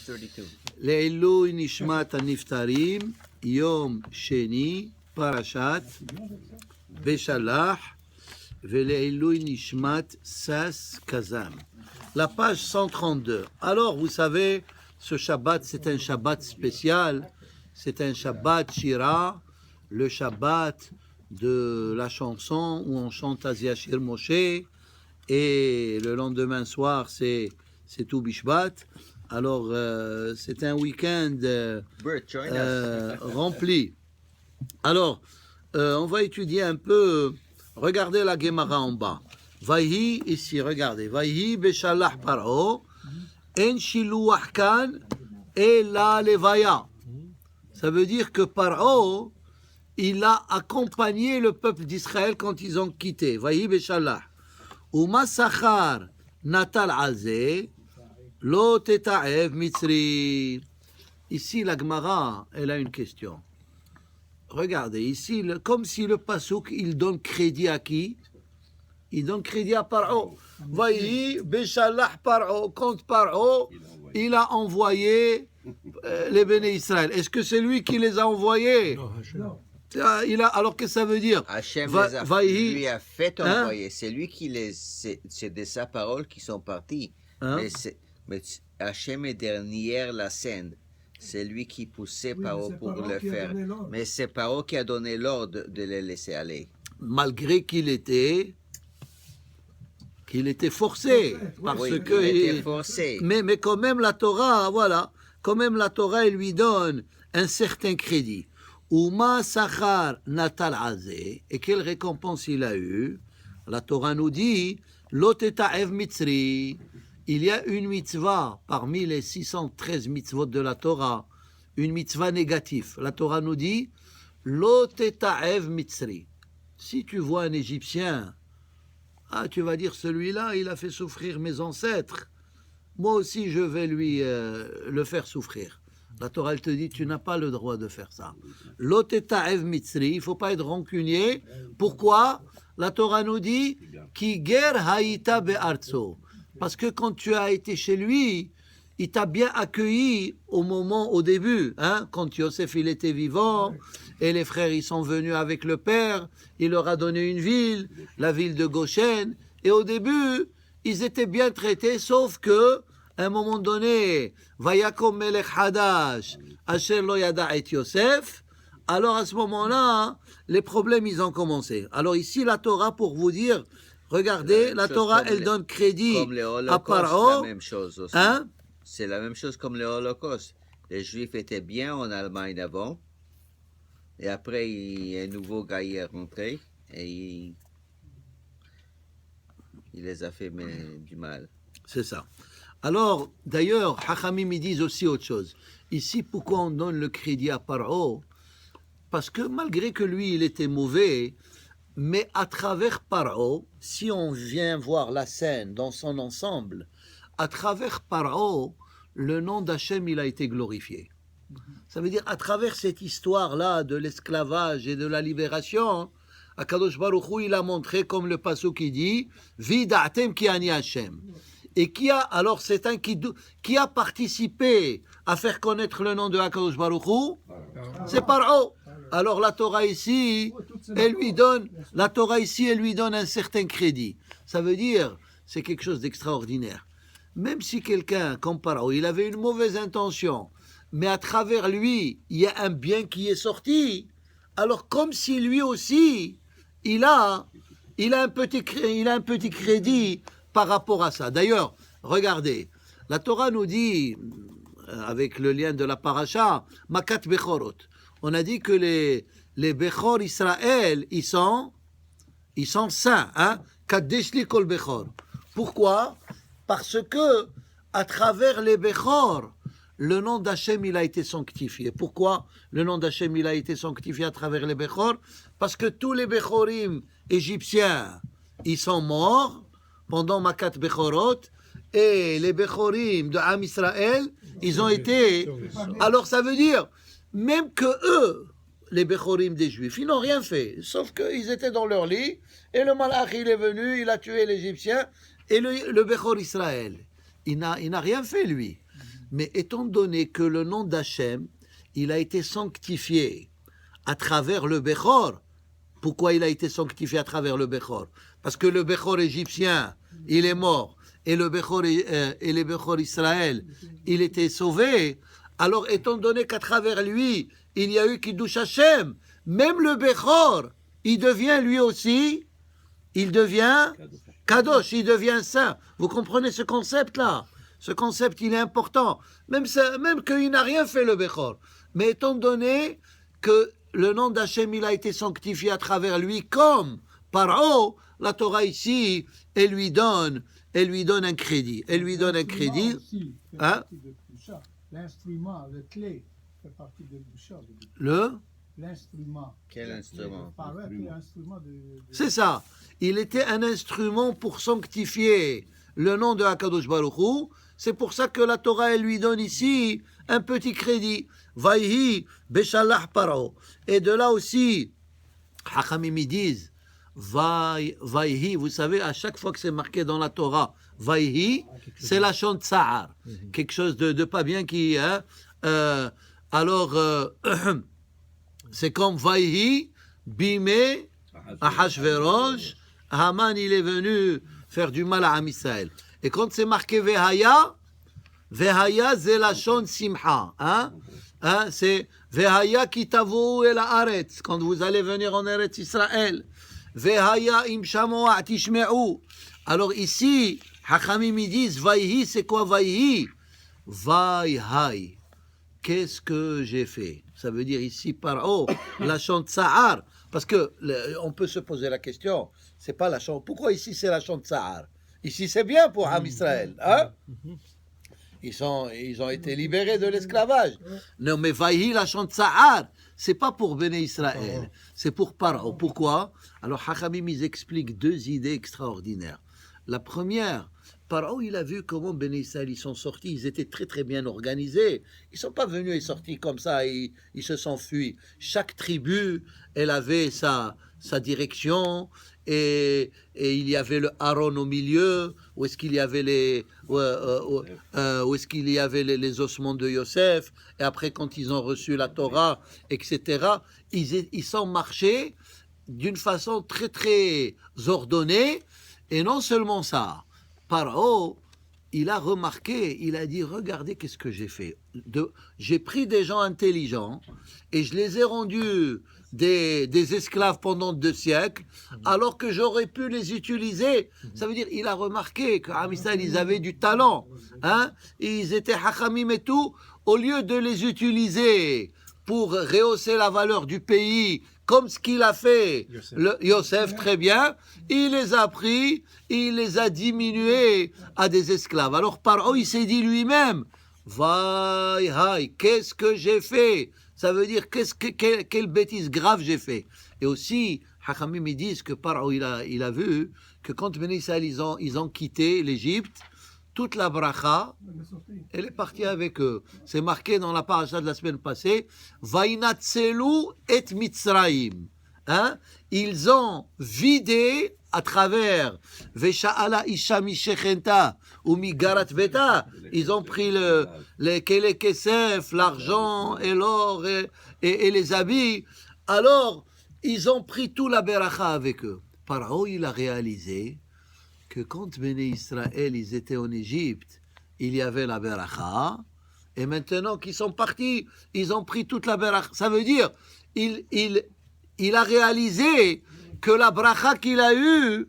32. לעילוי נשמת הנפטרים, יום שני, פרשת בשלח, ולעילוי נשמת sas kazam. La page 132. Alors, vous savez, ce Shabbat, c'est un Shabbat spécial. C'est un Shabbat Shira, le Shabbat de la chanson où on chante Azia Shir Moshe. Et le lendemain soir, c'est tout Bishvat. Alors, c'est un week-end rempli. Alors, on va étudier un peu. Regardez la Gemara en bas. Vayhi, ici, regardez. Vayhi beshalach paro, en shiluach kan, et la levaya. Ça veut dire que Paro, il a accompagné le peuple d'Israël quand ils ont quitté. Vayhi beshalach. Uma sachar natal alze, lo teta'ev mitzri. Ici, la Gemara, elle a une question. Regardez, ici, comme si le Passouk, il donne crédit à qui? Il donne crédit à Paro. Voyez, Béchalach Paro, quand Paro, il a envoyé les béné Israël. Est-ce que c'est lui qui les a envoyés? Non. Alors que ça veut dire? Hachem lui a fait envoyer. C'est lui qui c'est de sa parole qui sont partis. Mais Hachem est derrière la scène. C'est lui qui poussait Paro pour le faire. Mais c'est Paro qui a donné l'ordre de les laisser aller. Malgré qu'il était forcé. Parce que il était forcé. Mais quand même la Torah, voilà, quand même la Torah, elle lui donne un certain crédit. Uma sachar natal azeh, et quelle récompense il a eu? La Torah nous dit, loteta'ev mitzri. Il y a une mitzvah parmi les 613 mitzvot de la Torah, une mitzvah négative. La Torah nous dit, lo teta'ev mitzri. Si tu vois un Égyptien, tu vas dire, celui-là, il a fait souffrir mes ancêtres. Moi aussi, je vais lui le faire souffrir. La Torah, elle te dit, tu n'as pas le droit de faire ça. Lo teta'ev mitzri, il ne faut pas être rancunier. Pourquoi? La Torah nous dit, ki ger haïta be'artso. Parce que quand tu as été chez lui, il t'a bien accueilli au début, quand Yosef il était vivant, et les frères ils sont venus avec le père, il leur a donné une ville, la ville de Goshen, et au début, ils étaient bien traités, sauf que, à un moment donné, Vayakom melech hadash, asher lo yada et Yosef, alors à ce moment-là, les problèmes ils ont commencé. Alors ici, la Torah, pour vous dire, regardez, la Torah, elle donne crédit à Paro. C'est la même chose aussi. C'est la même chose comme le Holocauste. Les Juifs étaient bien en Allemagne avant. Et après, un nouveau gars est rentré. Et il les a fait du mal. C'est ça. Alors, d'ailleurs, Hachamim, ils disent aussi autre chose. Ici, pourquoi on donne le crédit à Paro? Parce que malgré que lui, il était mauvais, mais à travers Paro, si on vient voir la scène dans son ensemble, à travers Paro, le nom d'Hachem, il a été glorifié. Ça veut dire, à travers cette histoire-là de l'esclavage et de la libération, Akadosh Baruch Hu, il a montré, comme le pasuk qui dit, Vida'atem ki ani Hachem. Et alors c'est un qui a participé à faire connaître le nom de Akadosh Baruch Hu? C'est Paro. Alors la Torah ici, elle lui donne un certain crédit. Ça veut dire, c'est quelque chose d'extraordinaire. Même si quelqu'un, comme Paro, il avait une mauvaise intention, mais à travers lui, il y a un bien qui est sorti, alors comme si lui aussi, il a un petit crédit par rapport à ça. D'ailleurs, regardez, la Torah nous dit, avec le lien de la paracha, Makat Bechorot. On a dit que les Bechor Israël, ils sont saints, Kadesh li kol Bechor. Pourquoi? Parce que, à travers les Bechor, le nom d'Hachem, il a été sanctifié. Pourquoi le nom d'Hachem, il a été sanctifié à travers les Bechor? Parce que tous les Bechorim égyptiens, ils sont morts pendant Makat Bechorot, et les Bechorim de Am Israël, ils ont été... Alors ça veut dire, même que eux, les Bechorim des Juifs, ils n'ont rien fait, sauf qu'ils étaient dans leur lit, et le Malach, il est venu, il a tué l'Égyptien, et le Bechor Israël, il n'a rien fait, lui. Mais étant donné que le nom d'Hachem, il a été sanctifié à travers le Bechor, pourquoi il a été sanctifié à travers le Bechor? Parce que le Bechor égyptien, il est mort, et le Bechor Israël, il était sauvé. Alors, étant donné qu'à travers lui, il y a eu Kiddush Hashem, même le Bechor, il devient lui aussi, il devient Kadosh, il devient saint. Vous comprenez ce concept-là? Ce concept, il est important. Même qu'il n'a rien fait, le Bechor. Mais étant donné que le nom d'Hachem, il a été sanctifié à travers lui, comme Paro, la Torah ici, elle lui donne un crédit. Elle lui donne un crédit. Hein? L'instrument, le clé, fait partie de Boucha. L'instrument. Quel instrument? C'est ça. Il était un instrument pour sanctifier le nom de Hakadosh Baruch Hu. C'est pour ça que la Torah, elle lui donne ici un petit crédit. Vaihi beshalach paro. Et de là aussi, Hachamim disent, Vaihi, vous savez, à chaque fois que c'est marqué dans la Torah, Vaihi, c'est la chante tsahar. Quelque chose de pas bien qui... Hein, c'est comme Vaihi, Bimé, Ahashverosh, Haman, il est venu faire du mal à Am Israël. Et quand c'est marqué Vehaya, c'est la chante Simha. C'est Vehaya kitavo el haaretz, quand vous allez venir en Eretz Israël. Vehaya im shamoa tishme'u. Alors ici, Hachamim disent, Vaihi, c'est quoi Vaihi? Vaihai. Qu'est-ce que j'ai fait? Ça veut dire ici, Paro, la chante Sahar. Parce que on peut se poser la question, c'est pas la chante. Pourquoi ici c'est la chante Sahar? Ici c'est bien pour Am Israël. Hein? Ils ont été libérés de l'esclavage. Non, mais Vaïhi, la chante Sahar, c'est pas pour Béné Israël, c'est pour Paro. Pourquoi? Alors, Hachamim, ils expliquent deux idées extraordinaires. La première, Paro, il a vu comment Béné Israël, ils sont sortis, ils étaient très très bien organisés. Ils ne sont pas venus et sortis comme ça, ils se sont fuis. Chaque tribu, elle avait sa direction, et il y avait le Aaron au milieu, où est-ce qu'il y avait les ossements de Yosef, et après quand ils ont reçu la Torah, etc., ils sont marchés d'une façon très très ordonnée, et non seulement ça, Paro, il a remarqué, il a dit, regardez qu'est-ce que j'ai fait. J'ai pris des gens intelligents et je les ai rendus des esclaves pendant 2 siècles, alors que j'aurais pu les utiliser. Ça veut dire, il a remarqué qu'à Israël, ils avaient du talent. Hein? Ils étaient hachamim et tout. Au lieu de les utiliser pour rehausser la valeur du pays, comme ce qu'il a fait, Yosef, très bien, il les a pris, il les a diminués à des esclaves. Alors Paro, il s'est dit lui-même, Vaï, haï, qu'est-ce que j'ai fait? Ça veut dire, quelle bêtise grave j'ai fait. Et aussi, Hachamim, ils disent que Paro, il a vu que quand Béné Israël, ils ont quitté l'Égypte, toute la bracha, elle est partie avec eux. C'est marqué dans la paracha de la semaine passée, Vainatselu et Mitzraim. Hein? Ils ont vidé à travers Vesha'ala Isha Mishechenta ou Migarat Beta. Ils ont pris les Kele Kesef, l'argent et l'or et les habits. Alors, ils ont pris tout la beracha avec eux. Paro, il a réalisé que quand Béné Israël, ils étaient en Égypte, il y avait la beracha, et maintenant qu'ils sont partis, ils ont pris toute la beracha. Ça veut dire, il a réalisé que la bracha qu'il a eue,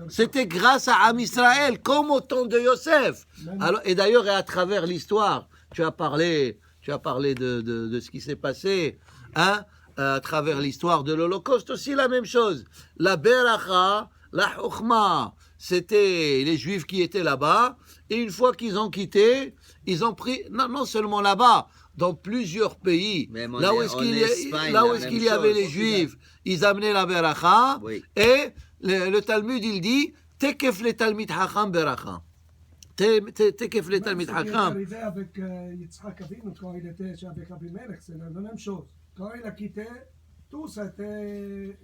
c'était grâce à Am Israël, comme au temps de Yosef. Alors, et d'ailleurs, à travers l'histoire, tu as parlé de ce qui s'est passé, hein, à travers l'histoire de l'Holocauste, aussi la même chose. La beracha, la chokhma, c'était les Juifs qui étaient là-bas, et une fois qu'ils ont quitté, ils ont pris, non seulement là-bas, dans plusieurs pays, là où est-ce qu'il y avait les Juifs, ils amenaient la beracha, oui. Et le Talmud, il dit, tekef le Talmid Hacham beracha. Tekef le Talmid Hacham. C'est arrivé avec Yitzhak Avinu, quand il était avec Abimelech, c'est la même chose. Quand il a quitté, Tous étaient...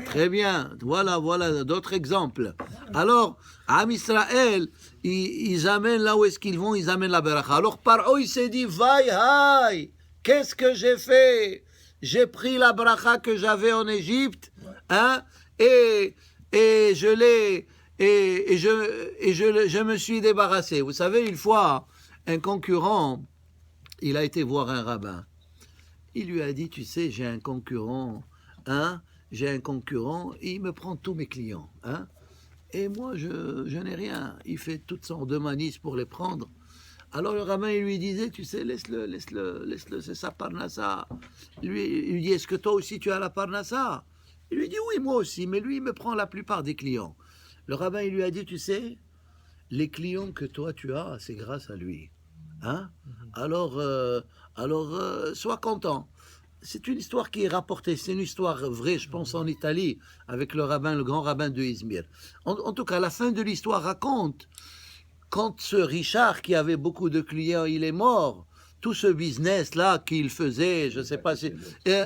Très bien. Voilà d'autres exemples. Alors, Am Israël, ils amènent là où est-ce qu'ils vont, ils amènent la beracha. Alors, Paro, il s'est dit, vaï, qu'est-ce que j'ai fait? J'ai pris la bracha que j'avais en Égypte, hein, et je l'ai, et je me suis débarrassé. Vous savez, une fois, un concurrent, il a été voir un rabbin. Il lui a dit, tu sais, j'ai un concurrent, il me prend tous mes clients, hein, et moi, je n'ai rien. Il fait toutes sortes de manies pour les prendre. Alors le rabbin, il lui disait, tu sais, laisse-le, c'est sa parnassa. Il lui dit, est-ce que toi aussi tu as la parnassa? Il lui dit, oui, moi aussi, mais lui, il me prend la plupart des clients. Le rabbin, il lui a dit, tu sais, les clients que toi tu as, c'est grâce à lui. Hein? Alors, sois content. C'est une histoire qui est rapportée, c'est une histoire vraie, je pense, en Italie, avec le grand rabbin de Izmir. En tout cas, la fin de l'histoire raconte, quand ce Richard, qui avait beaucoup de clients, il est mort, tout ce business-là qu'il faisait, je ne sais pas si... non, il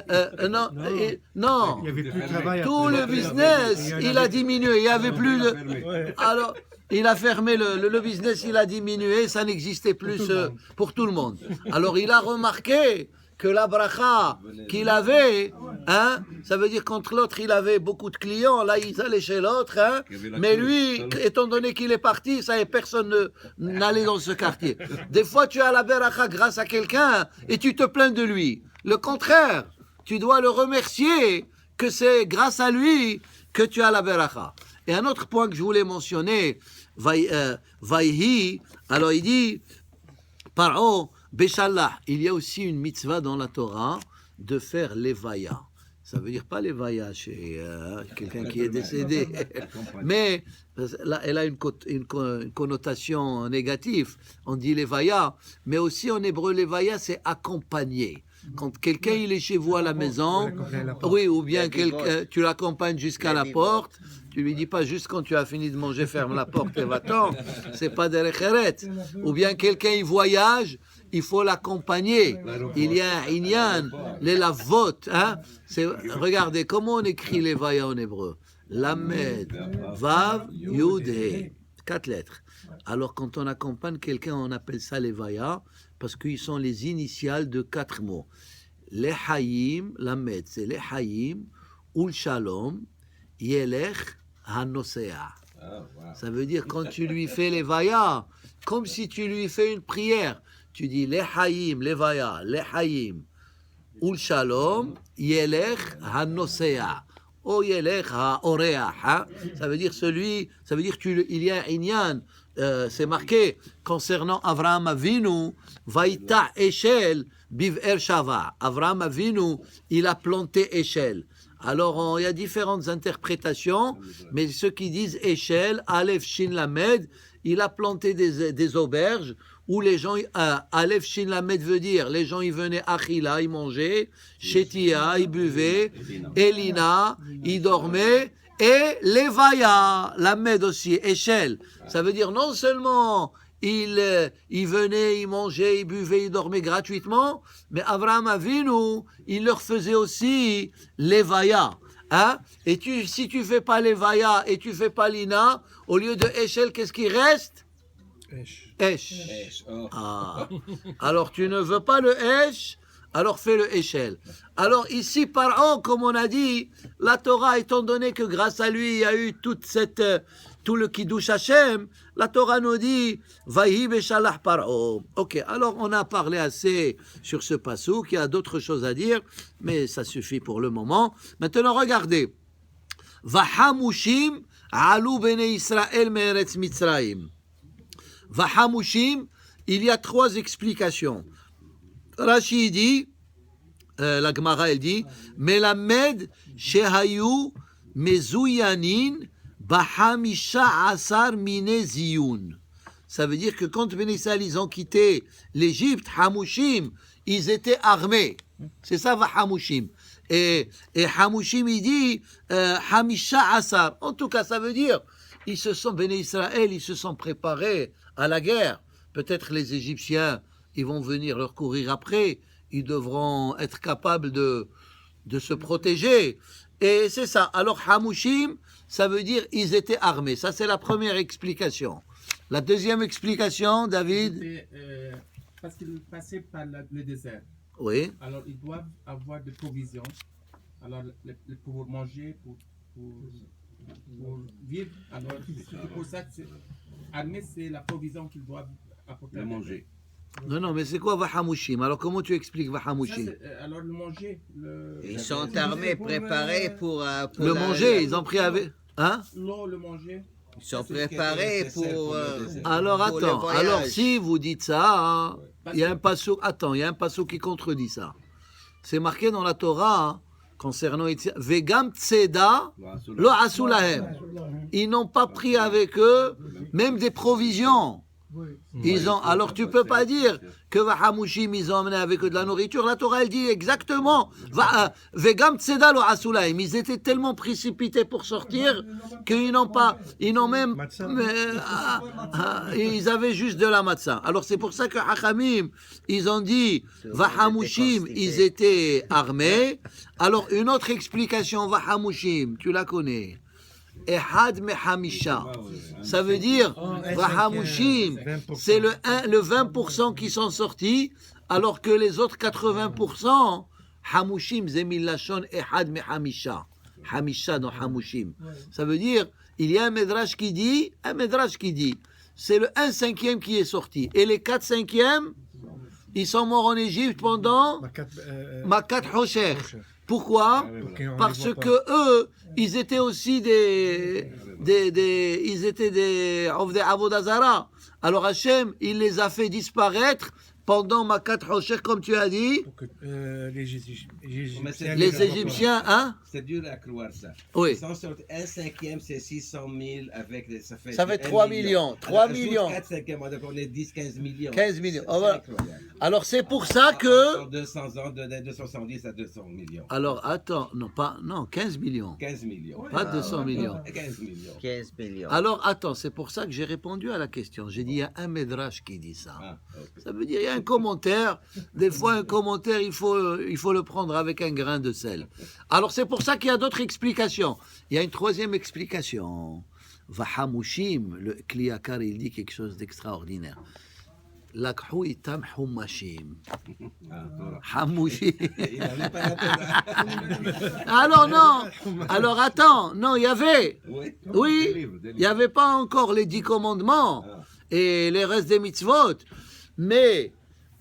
y avait plus de travail tout le business, il a diminué, il n'y avait plus de... Alors, il a fermé le business, il a diminué, ça n'existait plus pour tout le monde. Alors, il a remarqué que la bracha qu'il avait, hein, ça veut dire qu'entre l'autre, il avait beaucoup de clients, là, ils allaient chez l'autre, hein, mais lui, étant donné qu'il est parti, ça y est, personne n'allait dans ce quartier. Des fois, tu as la bracha grâce à quelqu'un et tu te plains de lui. Le contraire, tu dois le remercier que c'est grâce à lui que tu as la bracha. Et un autre point que je voulais mentionner, Vaïhi, alors il dit, Paro, Béchallah, il y a aussi une mitzvah dans la Torah de faire l'evaya. Ça veut dire pas l'evaya chez quelqu'un qui est décédé, mais là, elle a une connotation négative. On dit l'evaya, mais aussi en hébreu l'evaya c'est accompagner. Quand quelqu'un il est chez vous à la maison, oui, ou bien tu l'accompagnes jusqu'à la porte. Tu lui dis pas juste quand tu as fini de manger, ferme la porte et va-t'en. C'est pas derech eretz. Ou bien quelqu'un il voyage, il faut l'accompagner. Il y a un inyan, les lavot. Hein? Regardez comment on écrit les vaya en hébreu. Lamed, vav, yud, he. 4 lettres. Alors quand on accompagne quelqu'un, on appelle ça les vaya parce qu'ils sont les initiales de 4 mots. Les hayim, lamed, c'est les hayim, ul shalom, yelech, hanosea. Ça veut dire quand tu lui fais les vaya, comme si tu lui fais une prière. Tu dis les hayim, les vaya, les hayim, ul shalom, yelech, hanosea. O yelech, haoreach. Ça veut dire il y a un inyan. C'est marqué concernant Avraham Avinu, Vaïta Eshel, Biv'er Shava. Avraham Avinu, il a planté Eshel. Alors, il y a différentes interprétations, mais ceux qui disent Eshel, Aleph Shin Lamed, il a planté des auberges où les gens, Aleph Shin Lamed veut dire, les gens, ils venaient Achila, ils mangeaient, Shetia, ils buvaient, Elina, ils dormaient, et Levaya, Lamed aussi, Eshel. Ça veut dire non seulement ils venaient, ils mangeaient, ils buvaient, ils dormaient gratuitement, mais Avraham Avinu, il leur faisait aussi Levaya. Hein? Et si tu fais pas Levaya et tu fais pas Lina, au lieu de Eshel, qu'est-ce qui reste? Esh. Ah. Alors tu ne veux pas le Esh, alors fais le Eshel. Alors ici, par an, comme on a dit, la Torah, étant donné que grâce à lui, il y a eu tout le Kiddush Hashem, la Torah nous dit, Vahi beshalach paro. Ok, alors on a parlé assez sur ce passouk, il y a d'autres choses à dire, mais ça suffit pour le moment. Maintenant, regardez. Vahamushim alu bene Israël me'eretz Mitzrayim. Vahamushim, il y a 3 explications. Rashi dit, la Gemara elle dit, Melamed shehayu mezouyanin bahamisha asar mine ziyun. Ça veut dire que quand Ben Israël ils ont quitté l'Égypte, Hamushim, ils étaient armés. C'est ça Vahamushim. Et Hamushim il dit Hamisha asar. En tout cas, ça veut dire Ben Israël, ils se sont préparés à la guerre. Peut-être les Égyptiens, ils vont venir leur courir après. Ils devront être capables de de se protéger. Et c'est ça. Alors, Hamushim, ça veut dire ils étaient armés. Ça, c'est la première explication. La deuxième explication, David? Parce qu'ils passaient par le désert. Oui. Alors, ils doivent avoir des provisions. Alors, pour manger, pour vivre. Alors, c'est pour ça que armée, c'est la provision qu'ils doivent apporter. Le manger. Non, mais c'est quoi Vahamushim? Alors, comment tu expliques Vahamushim? Alors, le manger. Ils sont armés, préparés pour le manger, ils ont pris avec. Hein? L'eau, le manger. Ils sont préparés pour. Alors, pour le attends. voyage. Alors, si vous dites ça, hein, il y a un passage. Attends, il y a un passage qui contredit ça. C'est marqué dans la Torah, hein, concernant Vegam Tseda, lo asulahem. Ils n'ont pas pris avec eux même des provisions. Ils ont, alors tu peux pas dire que Vahamushim ils ont amené avec eux de la nourriture. La Torah elle dit exactement Vegam Tseda lo asulahem. Ils étaient tellement précipités pour sortir qu'ils n'ont pas, ils n'ont même, ils avaient juste de la matzah. Alors c'est pour ça que Hachamim ils ont dit Vahamushim ils étaient armés. Alors une autre explication Vahamushim, tu la connais. Ehad mehamisha. Ça veut dire, Vahamushim, c'est le 20% qui sont sortis, alors que les autres 80%, Hamushim, zemillachon, Ehad mehamisha. Hamisha dans Hamushim. Ça veut dire, il y a un médrash qui dit, c'est le 1/5 qui est sorti. Et les 4/5, ils sont morts en Égypte pendant Makat Hosher. Pourquoi? Parce que eux, ils étaient aussi des Avodah Zara. Alors Hachem, il les a fait disparaître pendant Makat Hosher, comme tu as dit. Les Égyptiens, hein? C'est dur à croire ça. Oui. Ils sont sur 1/5, c'est 600 000 avec ça fait 3 millions. 3 millions. 4/5, on est 10-15 millions. 15 millions. C'est incroyable. Alors c'est pour ça que. En 200 ans, de 270 à 200 millions. Alors attends, non, 15 millions. 15 millions. Pas 200 millions. 15 millions. 15 millions. Alors attends, c'est pour ça que j'ai répondu à la question. J'ai dit, il y a un médrash qui dit ça. Ah, ok. Ça veut dire, il y a un commentaire. Des fois, un commentaire, il faut le prendre avec un grain de sel. Alors c'est pour ça qu'il y a d'autres explications. Il y a une troisième explication. Vahamushim, le Kliakar, il dit quelque chose d'extraordinaire. Lakhu itam humashim. Hamushim. Il n'avait pas la Torah. Alors non. Alors attends. Non, il y avait. Oui. Des livres. Il n'y avait pas encore les 10 commandements et les restes des mitzvot. Mais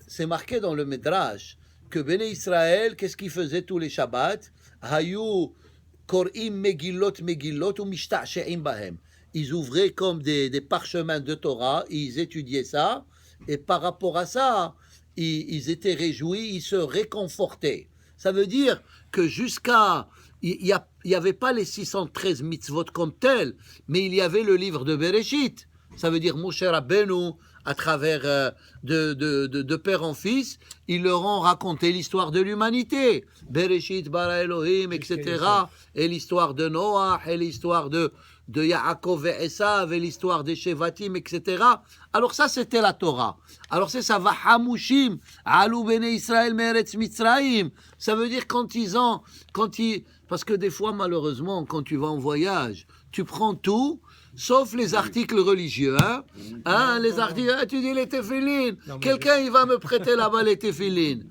c'est marqué dans le Midrash que Béné Israël, qu'est-ce qu'ils faisaient tous les Shabbats? Hayu korim megillot ou mishta'she'im bahem. Ils ouvraient comme des parchemins de Torah, ils étudiaient ça, et par rapport à ça, ils étaient réjouis, ils se réconfortaient. Ça veut dire que jusqu'à... Il n'y avait pas les 613 mitzvot comme tels, mais il y avait le livre de Bereshit. Ça veut dire Moshe Rabbeinu, à travers de père en fils, ils leur ont raconté l'histoire de l'humanité. Bereshit, bara Elohim, etc. Et l'histoire de Noah, et l'histoire de Yaakov et Esav, et l'histoire des Shevatim, etc. Alors ça, c'était la Torah. Alors c'est ça, Vahamushim, Alou Bene Israël Meretz Mitzraïm. Ça veut dire parce que des fois, malheureusement, quand tu vas en voyage, tu prends tout, sauf les articles religieux. Les articles, tu dis les téphilines. Quelqu'un, il va me prêter là-bas les téphilines.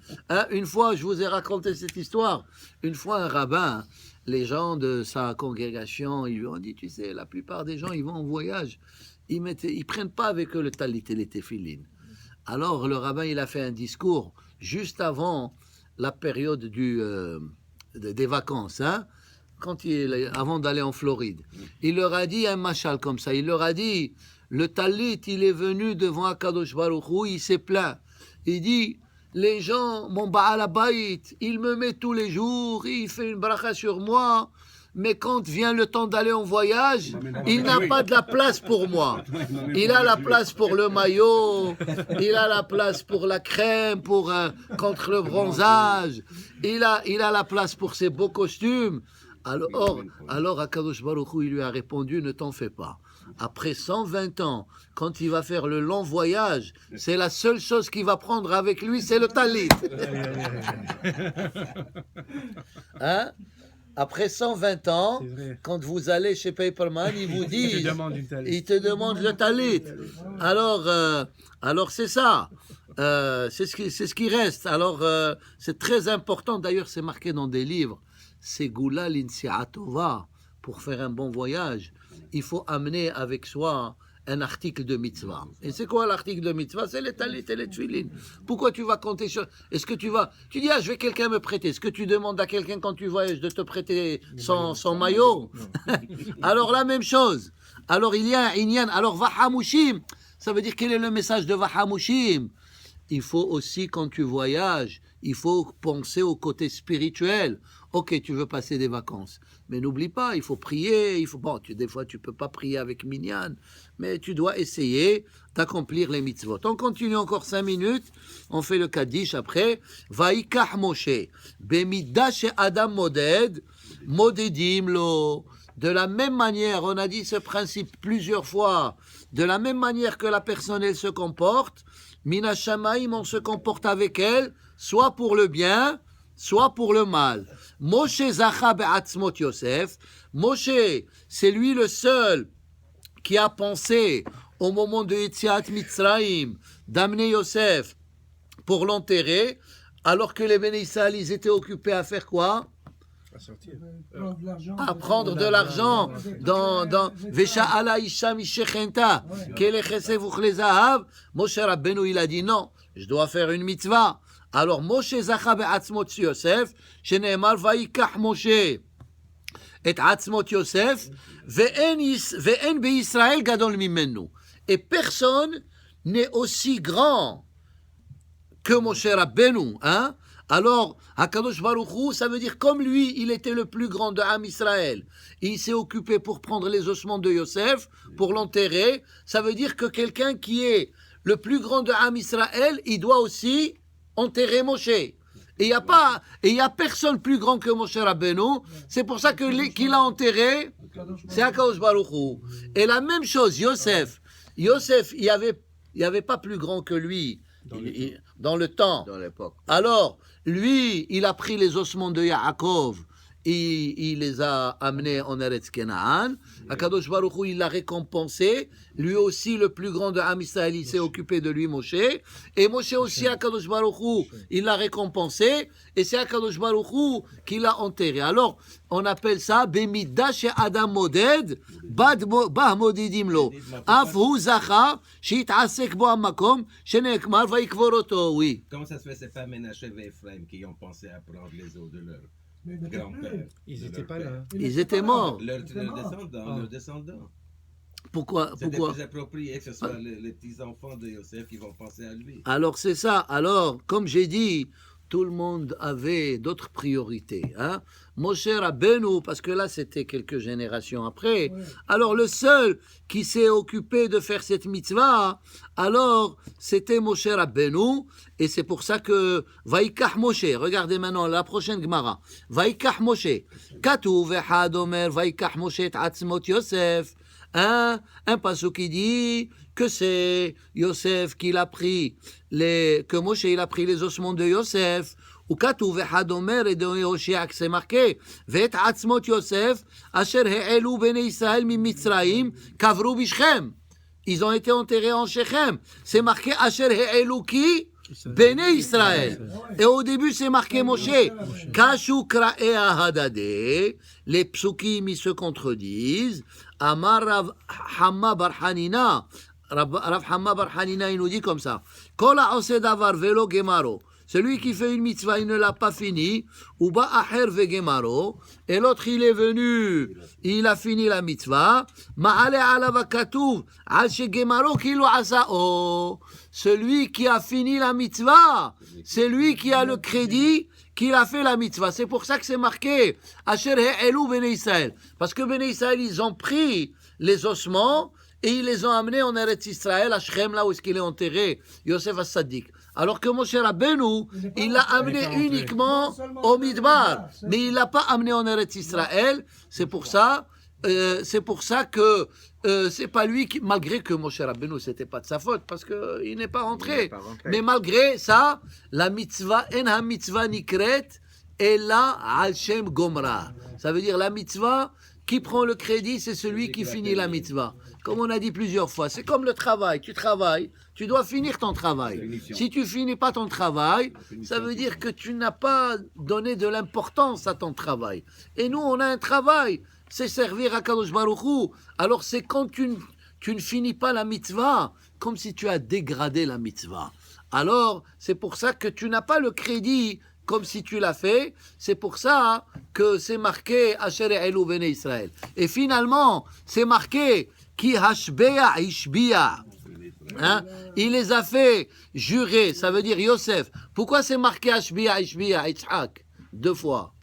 Une fois, je vous ai raconté cette histoire. Une fois, un rabbin, les gens de sa congrégation, ils lui ont dit, tu sais, la plupart des gens, ils vont en voyage. Ils prennent pas avec eux le talit et les téphilines. Alors, le rabbin, il a fait un discours juste avant la période des vacances, avant d'aller en Floride. Il leur a dit un machal comme ça. Il leur a dit, le talit, il est venu devant Akadosh Baruch Hu, il s'est plaint. Il dit, les gens, mon Baal Habayit, il me met tous les jours, il fait une bracha sur moi, mais quand vient le temps d'aller en voyage, il n'a pas de la place pour moi. Il a la place pour le maillot, il a la place pour la crème, contre le bronzage, il a la place pour ses beaux costumes. Alors Akadosh Baruch Hu, il lui a répondu, ne t'en fais pas. Après 120 ans, quand il va faire le long voyage, c'est la seule chose qu'il va prendre avec lui, c'est le talit. Hein? Après 120 ans, quand vous allez chez Paperman, ils vous disent, ils te demandent le talit. Alors c'est ça. C'est ce qui reste. Alors, c'est très important. D'ailleurs, c'est marqué dans des livres. C'est Goula l'Insiatova. Pour faire un bon voyage, il faut amener avec soi un article de mitzvah. Et c'est quoi l'article de mitzvah? C'est les talit et les tefilin. Pourquoi tu vas compter sur... Est-ce que tu dis, je vais quelqu'un me prêter. Est-ce que tu demandes à quelqu'un quand tu voyages de te prêter son maillot? Alors la même chose. Alors il y a un inyan. Alors Vahamushim, ça veut dire quel est le message de Vahamushim? Il faut aussi, quand tu voyages, il faut penser au côté spirituel. Ok, tu veux passer des vacances, mais n'oublie pas, il faut prier. Des fois, tu ne peux pas prier avec Minyan, mais tu dois essayer d'accomplir les mitzvot. On continue encore 5 minutes, on fait le Kaddish après. Vaikach Moshe, Bemidda she Adam moded, modedim lo. De la même manière, on a dit ce principe plusieurs fois, de la même manière que la personne, elle se comporte, Mina Shamaim, on se comporte avec elle, soit pour le bien, soit pour le mal. Moshe Zacha be'atzmot Yosef. Moshe, c'est lui le seul qui a pensé au moment de Yetziat Mitzrayim d'amener Yosef pour l'enterrer, alors que les Béné Israël, ils étaient occupés à faire quoi? À prendre de l'argent dans Vesha'ala Isha Mishechenta Kele Chesef Uchle Zahav. Moshe Rabbeinu, il a dit non, je dois faire une mitzvah. Alors Moshe Zacha be'atzmot Yosef, shene'emar vayikach Moshe et atzmot Yosef, ve'en be'Israël gadol mimenu. Et personne n'est aussi grand que Moshe Rabbeinu, hein? Alors, Hakadosh Baruch Hu, ça veut dire comme lui, il était le plus grand de Am Israël. Il s'est occupé pour prendre les ossements de Yosef, pour l'enterrer. Ça veut dire que quelqu'un qui est le plus grand de Am Israël, il doit aussi enterrer Moshe. Et il y a personne plus grand que Moshe Rabbeinu. C'est pour ça qu'il a enterré, c'est Hakadosh Baruch Hu. Et la même chose, Yosef, il y avait pas plus grand que lui dans le temps. Dans l'époque. Alors, lui, il a pris les ossements de Yaakov et il les a amenés en Eretz Kenaan. Akadosh Baruch Hu, il l'a récompensé. Lui aussi, le plus grand de Am Israël, il s'est occupé de lui, Moshe. Et Moshe aussi, Akadosh Baruch Hu, il l'a récompensé. Et c'est Akadosh Baruch Hu qui l'a enterré. Alors, on appelle ça Bemidda she Adam moded, bah modidim lo. Af hu zacha, shit'asek bo hamakom, shenekmar vaikvor oto. Oui. Comment ça se fait, c'est pas Ménaché et Ephraim qui ont pensé à prendre les os de leur grand-père? Ils n'étaient pas là. Ils étaient morts. Leurs descendants. Pourquoi C'était plus approprié que ce soit les petits-enfants de Yosef qui vont penser à lui. Alors c'est ça. Alors, comme j'ai dit, tout le monde avait d'autres priorités. Hein? Moshe Rabbeinu, parce que là c'était quelques générations après. Ouais. Alors le seul qui s'est occupé de faire cette mitzvah, alors c'était Moshe Rabbeinu. Et c'est pour ça que Vaikach Moshe, regardez maintenant la prochaine Gemara. Vaikach Moshe, Katuv echad omer Vaikach Moshe et atzmot Yosef. Un passage qui dit que c'est Yosef qui l'a pris, que Moshe il a pris les ossements de Yosef. Ou Katuv echad omer et de Hoshea, c'est marqué. Vet atzmot Yosef, asher he'elu bnei Israël mi Mitzrayim, kavru bishchem. Ils ont été enterrés en Shechem. C'est marqué asher he'elu ki Béné Israël. Et au début, c'est marqué Moshe. Kashu kra'e ahadade. Les psukim, ils se contredisent. Amar Rav Hamma bar Hanina. Rav Hamma bar Hanina, il nous dit comme ça. Kol ha'oseh davar velo gemaro. Celui qui fait une mitzvah, il ne l'a pas fini. Uba aher ve gemaro. Et l'autre, il est venu. Il a fini la mitzvah. Ma'ale alav katuv. Al she gemaro kilo asa'o. Celui qui a fini la mitzvah, c'est lui qui a le crédit qu'il a fait la mitzvah. C'est pour ça que c'est marqué Asher he'elu bnei Israël. Parce que Bnei Israël, ils ont pris les ossements et ils les ont amenés en Eretz Israël, à Shechem, là où est-ce qu'il est enterré, Yosef as-Saddik. Alors que Moshe Rabbeinu, il l'a amené uniquement au Midbar, mais il l'a pas amené en Eretz Israël. C'est pour ça que c'est pas lui qui, malgré que Moshe Rabbeinu, c'était pas de sa faute, parce que il n'est pas rentré. Mais malgré ça, la mitzvah, en ha mitzvah nikret, Ela al Shem Gomra. Ça veut dire la mitzvah, qui prend le crédit, c'est celui qui finit la mitzvah. Comme on a dit plusieurs fois, c'est comme le travail. Tu travailles, tu dois finir ton travail. Si tu finis pas ton travail, ça veut dire que tu n'as pas donné de l'importance à ton travail. Et nous, on a un travail, c'est servir à Kadosh Baruch Hu. Alors c'est quand tu ne finis pas la mitzvah, comme si tu as dégradé la mitzvah. Alors, c'est pour ça que tu n'as pas le crédit comme si tu l'as fait. C'est pour ça que c'est marqué Asher Elu Bnei Israël. Et finalement, c'est marqué Ki Hashbeya Ishbiya. Hein? Il les a fait jurer, ça veut dire Yosef. Pourquoi c'est marqué Hashbeya Ishbiya, Yitzhak 2 fois?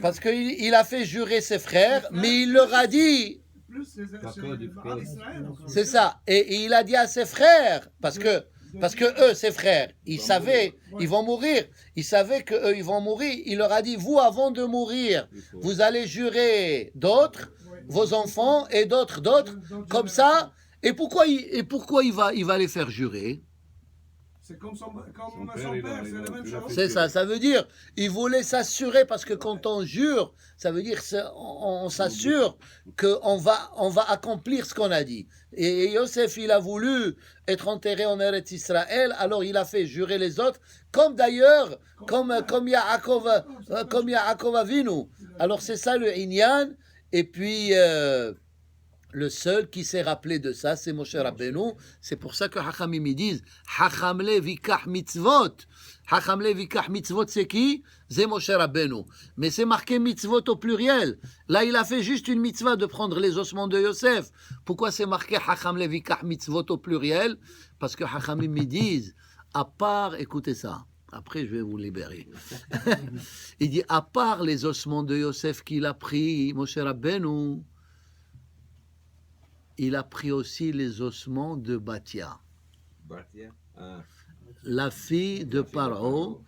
Parce qu'il a fait jurer ses frères, mais il leur a dit. C'est ça. Et il a dit à ses frères, parce que eux, ses frères, ils savaient, ils vont mourir. Ils savaient qu'eux, ils vont mourir. Il leur a dit, vous, avant de mourir, vous allez jurer d'autres, vos enfants et d'autres, comme ça. Et pourquoi il va les faire jurer? C'est comme son père, c'est la même chose. C'est ça, ça veut dire, il voulait s'assurer, parce que quand on jure, ça veut dire on s'assure qu'on va accomplir ce qu'on a dit. Et Yosef, il a voulu être enterré en Eretz Israël, alors il a fait jurer les autres, comme d'ailleurs, comme Yaakov Avinu. Alors c'est ça le Inyan, et puis... le seul qui s'est rappelé de ça, c'est Moshe Rabbeinu. C'est pour ça que Hachamim disent Hachamle vikach mitzvot. Hachamle vikach mitzvot, c'est qui? C'est Moshe Rabbeinu. Mais c'est marqué mitzvot au pluriel. Là, il a fait juste une mitzvah de prendre les ossements de Yosef. Pourquoi c'est marqué Hachamle vikach mitzvot au pluriel? Parce que Hachamim disent, à part, écoutez ça. Après, je vais vous libérer. Il dit, à part les ossements de Yosef qu'il a pris, Moshe Rabbeinu, il a pris aussi les ossements de Batia, la fille de Paro,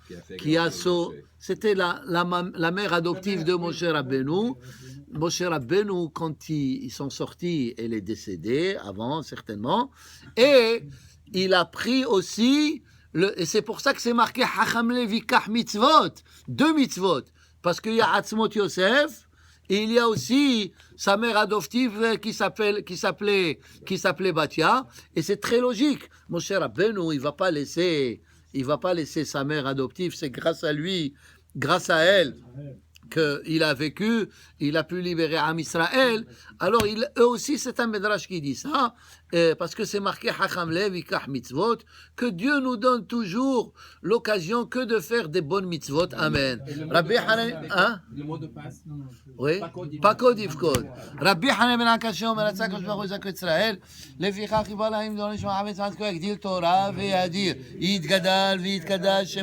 c'était la mère adoptive de Moshe Rabbeinu. Moshe Rabbeinu, quand ils sont sortis, elle est décédée avant, certainement. Et il a pris aussi, et c'est pour ça que c'est marqué Hachamle vikach mitzvot, 2 mitzvot, parce qu'il y a Atzmot Yosef, et il y a aussi sa mère adoptive qui s'appelait Batia, et c'est très logique. Moshe Rabbeinu, il va pas laisser sa mère adoptive, c'est grâce à lui, grâce à elle, qu'il a vécu, il a pu libérer Am Israël. Alors, eux aussi, c'est un Midrash qui dit ça, parce que c'est marqué Hachamle vikach mitzvot, que Dieu nous donne toujours l'occasion que de faire des bonnes mitzvot. Amen. Rabbi Hanan, hein? Le mot de passe. Oui, Pakod Yifkod. Rabbi Hanan ben Akashon, ben Atzakos Baruch Zak Israël, לפיכך יבוא להם דורש מעבד צדקו יגדיל תורה ויאדיר, יתגדל ויתקדש